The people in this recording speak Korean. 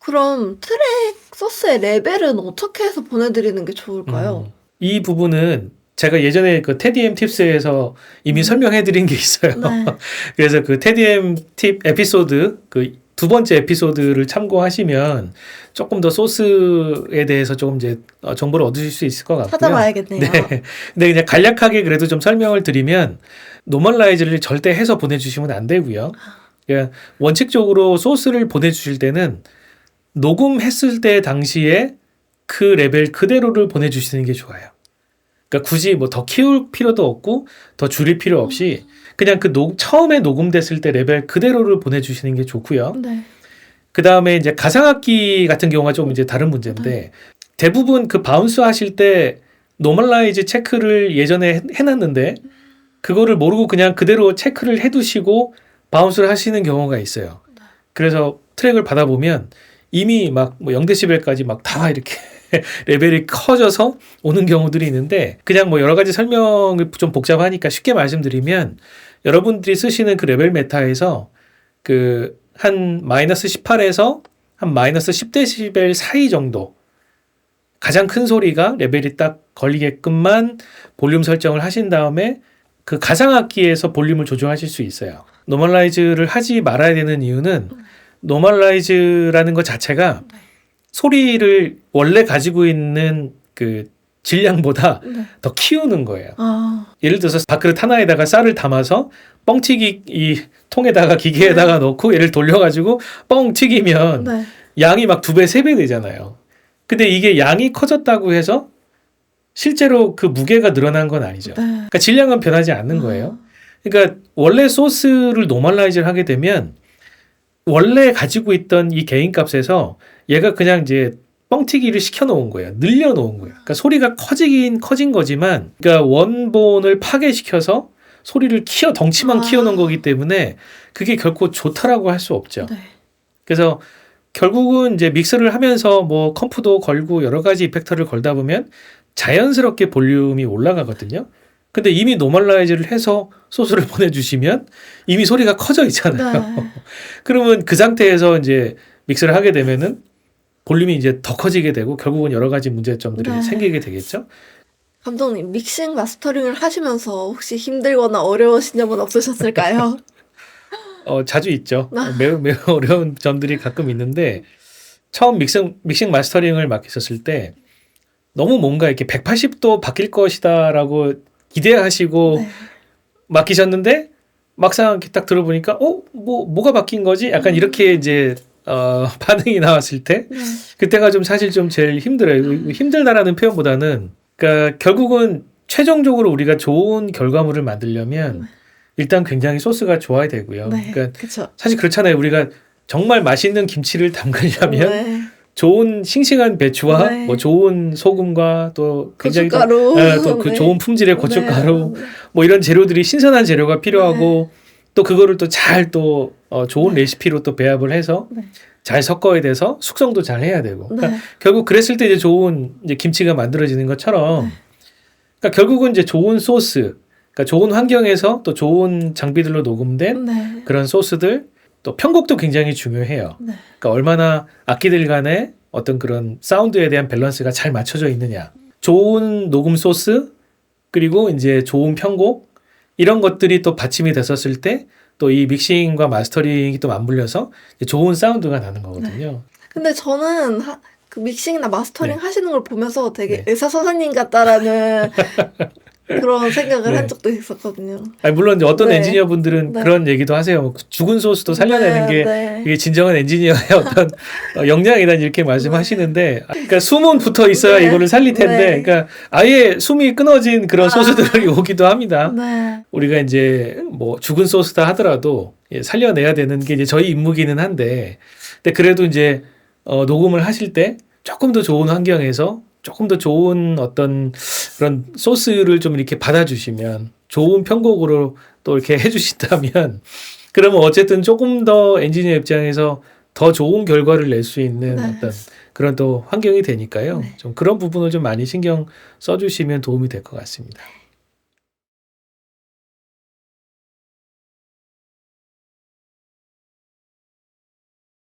그럼 트랙 소스의 레벨은 어떻게 해서 보내드리는 게 좋을까요? 이 부분은 제가 예전에 그 테디엠 팁스에서 이미 설명해 드린 게 있어요. 네. 그래서 그 테디엠 팁 에피소드 그 두 번째 에피소드를 참고하시면 조금 더 소스에 대해서 조금 이제 정보를 얻으실 수 있을 것 같고요. 찾아봐야겠네요. 네. 근데 그냥 간략하게 그래도 좀 설명을 드리면 노멀라이즈를 절대 해서 보내주시면 안 되고요. 그러니까 원칙적으로 소스를 보내주실 때는 녹음했을 때 당시에 그 레벨 그대로를 보내주시는 게 좋아요. 그러니까 굳이 뭐 더 키울 필요도 없고 더 줄일 필요 없이 그냥 그 처음에 녹음됐을 때 레벨 그대로를 보내주시는 게 좋고요. 네. 그 다음에 이제 가상악기 같은 경우가 좀 이제 다른 문제인데 대부분 그 바운스 하실 때 노멀라이즈 체크를 예전에 해놨는데 그거를 모르고 그냥 그대로 체크를 해두시고 바운스를 하시는 경우가 있어요. 그래서 트랙을 받아보면 이미 막 뭐 0데시벨까지 막 다 이렇게 레벨이 커져서 오는 경우들이 있는데 그냥 뭐 여러 가지 설명을 좀 복잡하니까 쉽게 말씀드리면 여러분들이 쓰시는 그 레벨 메타에서 그 한 마이너스 18에서 한 마이너스 10데시벨 사이 정도 가장 큰 소리가 레벨이 딱 걸리게끔만 볼륨 설정을 하신 다음에 그 가상악기에서 볼륨을 조절하실 수 있어요. 노멀라이즈를 하지 말아야 되는 이유는 노멀라이즈라는 것 자체가 소리를 원래 가지고 있는 그 질량보다 더 키우는 거예요. 예를 들어서 밥그릇 하나에다가 쌀을 담아서 뻥튀기 이 통에다가 기계에다가 넣고 얘를 돌려가지고 뻥 튀기면 양이 막 2배, 3배 되잖아요. 근데 이게 양이 커졌다고 해서 실제로 그 무게가 늘어난 건 아니죠. 그러니까 질량은 변하지 않는 거예요. 그러니까 원래 소스를 노멀라이즈를 하게 되면 원래 가지고 있던 이 개인값에서 얘가 그냥 이제 뻥튀기를 시켜놓은 거예요. 늘려놓은 거예요. 그러니까 소리가 커진 거지만, 그러니까 원본을 파괴시켜서 소리를 덩치만 키워놓은 거기 때문에 그게 결코 좋다라고 할 수 없죠. 그래서 결국은 이제 믹스를 하면서 뭐 컴프도 걸고 여러 가지 이펙터를 걸다 보면 자연스럽게 볼륨이 올라가거든요. 근데 이미 노멀라이즈를 해서 소스를 보내주시면 이미 소리가 커져 있잖아요. 그러면 그 상태에서 이제 믹스를 하게 되면은 볼륨이 이제 더 커지게 되고 결국은 여러 가지 문제점들이 생기게 되겠죠. 감독님, 믹싱 마스터링을 하시면서 혹시 힘들거나 어려우신 점은 없으셨을까요? 자주 있죠. 매우 어려운 점들이 가끔 있는데 처음 믹싱 마스터링을 맡겼었을 때 너무 뭔가 이렇게 180도 바뀔 것이다라고 기대하시고 맡기셨는데 막상 이렇게 딱 들어보니까 뭐가 바뀐 거지? 약간 이렇게 이제 반응이 나왔을 때 그때가 좀 사실 좀 제일 힘들어요. 힘들다라는 표현보다는 그러니까 결국은 최종적으로 우리가 좋은 결과물을 만들려면 일단 굉장히 소스가 좋아야 되고요. 그러니까 사실 그렇잖아요. 우리가 정말 맛있는 김치를 담그려면 좋은 싱싱한 배추와 뭐 좋은 소금과 또 굉장히 고춧가루, 또 그 좋은 품질의 고춧가루 뭐 이런 재료들이 신선한 재료가 필요하고 또 그거를 또 잘 또 좋은 레시피로 또 배합을 해서 잘 섞어야 돼서 숙성도 잘 해야 되고 그러니까 결국 그랬을 때 이제 좋은 이제 김치가 만들어지는 것처럼 그러니까 결국은 이제 좋은 소스 그러니까 좋은 환경에서 또 좋은 장비들로 녹음된 그런 소스들 또 편곡도 굉장히 중요해요. 그러니까 얼마나 악기들 간의 어떤 그런 사운드에 대한 밸런스가 잘 맞춰져 있느냐. 좋은 녹음 소스 그리고 이제 좋은 편곡 이런 것들이 또 받침이 됐었을 때 또 이 믹싱과 마스터링이 또 맞물려서 좋은 사운드가 나는 거거든요. 근데 저는 그 믹싱이나 마스터링 하시는 걸 보면서 되게 의사 선생님 같다라는 그런 생각을 한 적도 있었거든요. 물론 이제 어떤 엔지니어 분들은 그런 얘기도 하세요. 죽은 소스도 살려내는 게 이게 진정한 엔지니어의 어떤 역량이다 이렇게 말씀하시는데, 그러니까 숨은 붙어 있어야 이거를 살릴 텐데, 그러니까 아예 숨이 끊어진 그런 소스들이 오기도 합니다. 우리가 이제 뭐 죽은 소스다 하더라도 살려내야 되는 게 이제 저희 임무기는 한데, 근데 그래도 이제 녹음을 하실 때 조금 더 좋은 환경에서 조금 더 좋은 어떤 그런 소스를 좀 이렇게 받아주시면 좋은 편곡으로 또 이렇게 해주신다면 그러면 어쨌든 조금 더 엔지니어 입장에서 더 좋은 결과를 낼 수 있는 어떤 그런 또 환경이 되니까요. 좀 그런 부분을 좀 많이 신경 써주시면 도움이 될 것 같습니다.